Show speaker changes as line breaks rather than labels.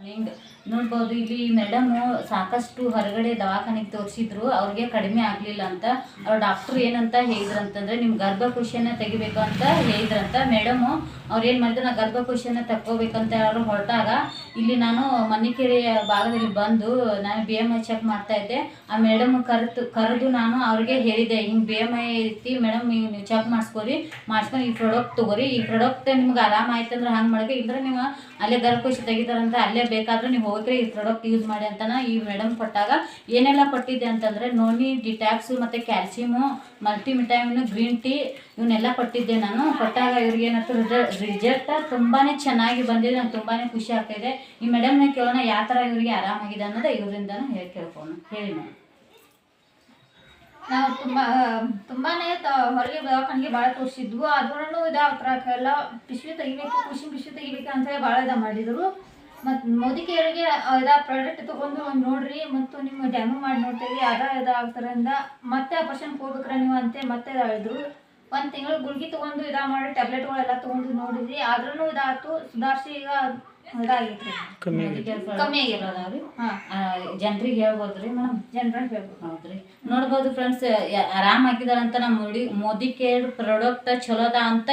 ಹಿಂಗೆ ನೋಡ್ಬೋದು ಇಲ್ಲಿ ಮೇಡಮು ಸಾಕಷ್ಟು ಹೊರಗಡೆ ದವಾಖಾನೆಗೆ ತೋರಿಸಿದ್ರು, ಅವ್ರಿಗೆ ಕಡಿಮೆ ಆಗಲಿಲ್ಲ ಅಂತ. ಅವ್ರ ಡಾಕ್ಟ್ರು ಏನಂತ ಹೇಳಿದ್ರಂತಂದರೆ ನಿಮ್ಮ ಗರ್ಭಕೋಶನ ತೆಗಿಬೇಕು ಅಂತ ಹೇಳಿದ್ರಂತ. ಮೇಡಮು ಅವ್ರು ಏನು ಮಾಡಿದ್ರು, ನಾ ಗರ್ಭಕೋಶನ ತಕ್ಕೋಬೇಕಂತ ಅವರು ಹೊರಟಾಗ ಇಲ್ಲಿ ನಾನು ಮನ್ನಿಕೆರೆಯ ಭಾಗದಲ್ಲಿ ಬಂದು ನಾನು BMI ಚೆಕ್ ಮಾಡ್ತಾಯಿದ್ದೆ. ಆ ಮೇಡಮ್ ಕರೆದು ನಾನು ಅವ್ರಿಗೆ ಹೇಳಿದೆ, ಹಿಂಗೆ BMI ಐತಿ ಮೇಡಮ್, ನೀವು ಚೆಕ್ ಮಾಡಿಸ್ಕೊರಿ, ಮಾಡಿಸ್ಕೊಂಡು ಈ ಪ್ರಾಡಕ್ಟ್ ತೊಗೋರಿ, ಈ ಪ್ರಾಡಕ್ಟ್ ನಿಮ್ಗೆ ಆರಾಮ ಆಯ್ತಂದ್ರೆ ಹಂಗೆ ಮಾಡೋಕೆ, ಇಲ್ಲದ್ರೆ ನೀವು ಅಲ್ಲೇ ಗರ್ಭಕೋಶ ತೆಗಿತಾರಂತ ಅಲ್ಲೇ ಬೇಕಾದ್ರೆ ನೀವು ಹೋಗ್ರಿ ಈ ಪ್ರಾಡಕ್ಟ್ ಯೂಸ್ ಮಾಡಿ ಅಂತಾನೆ ಈ ಮೇಡಮ್ ಕೊಟ್ಟಾಗ ಏನೆಲ್ಲ ಕೊಟ್ಟಿದ್ದೆ ಅಂತಂದರೆ ನೋನಿ, ಡಿಟ್ಯಾಕ್ಸು ಮತ್ತು ಕ್ಯಾಲ್ಸಿಯಮು, ಮಲ್ಟಿವಿಟಮಿನ್, ಗ್ರೀನ್ ಟೀ ಇವನ್ನೆಲ್ಲ ಕೊಟ್ಟಿದ್ದೆ ನಾನು. ಕೊಟ್ಟಾಗ ಇವ್ರಿಗೆ ಏನಾಯ್ತು, ರಿಸಲ್ಟ್ ತುಂಬಾ ಚೆನ್ನಾಗಿ ಬಂದಿದೆ. ನಂಗೆ ತುಂಬಾ ಖುಷಿ ಆಗ್ತಾಯಿದೆ. ಈ ಮೇಡಮ್ನ ಕೇಳೋಣ ಯಾವ ಥರ ಇವರಿಗೆ ಆರಾಮಾಗಿದೆ ಅನ್ನೋದು ಇವರಿಂದನೂ ಹೇಳಿ ನಾನು.
ನಾವು ತುಂಬಾ ಹೊರಗೆ ದವಾಖಾನೆಗೆ ಭಾಳ ತೋರಿಸಿದ್ವು. ಆದ್ರೂ ಇದಾಗ್ತಾರಲ್ಲ, ಪಿಶವಿ ತೆಗಿಬೇಕು, ಪಿಶವಿ ತೆಗಿಬೇಕು ಅಂತೇಳಿ ಭಾಳ ಮಾಡಿದರು. ಮತ್ತು ಮೋದಿಕೆಯರಿಗೆ ಪ್ರಾಡಕ್ಟ್ ತೊಗೊಂಡು ಒಂದು ನೋಡ್ರಿ, ಮತ್ತು ನಿಮ್ಮ ಡ್ಯಾಮು ಮಾಡಿ ನೋಡ್ತೀವಿ ಇದಾಗ್ತಾರಿಂದ ಮತ್ತೆ ಆಪರೇಷನ್ಗೆ ಹೋಗ್ಬೇಕ್ರೆ ನೀವು ಅಂತ ಮತ್ತೆ ಹೇಳಿದ್ರು. 1 ತಿಂಗಳು ಗುಳ್ಗಿ ತೊಗೊಂಡು ಮಾಡಿ ಟ್ಯಾಬ್ಲೆಟ್ಗಳೆಲ್ಲ ತೊಗೊಂಡು ನೋಡಿದ್ವಿ. ಆದ್ರೂ ಇದಾಯ್ತು, ಸುಧಾರಿಸಿ ಈಗ ಇದಾಗೈತ್ರಿ, ಕಮ್ಮಿ ಆಗಿರೋದ್ರಿ.
ಜನರಿಗೆ ಹೇಳ್ಬೋದ್ರಿ ಮೇಡಮ್?
ಜನರಿಗೆ ಹೇಳ್ಬೋದು.
ಹೌದ್ರಿ, ನೋಡ್ಬೋದು ಫ್ರೆಂಡ್ಸ್, ಆರಾಮಾಗಿದಾರಂತ. ನಮ್ಮ ಮೋದಿ ಕೇರ್ ಪ್ರಾಡಕ್ಟ್ ಚಲೋದ ಅಂತ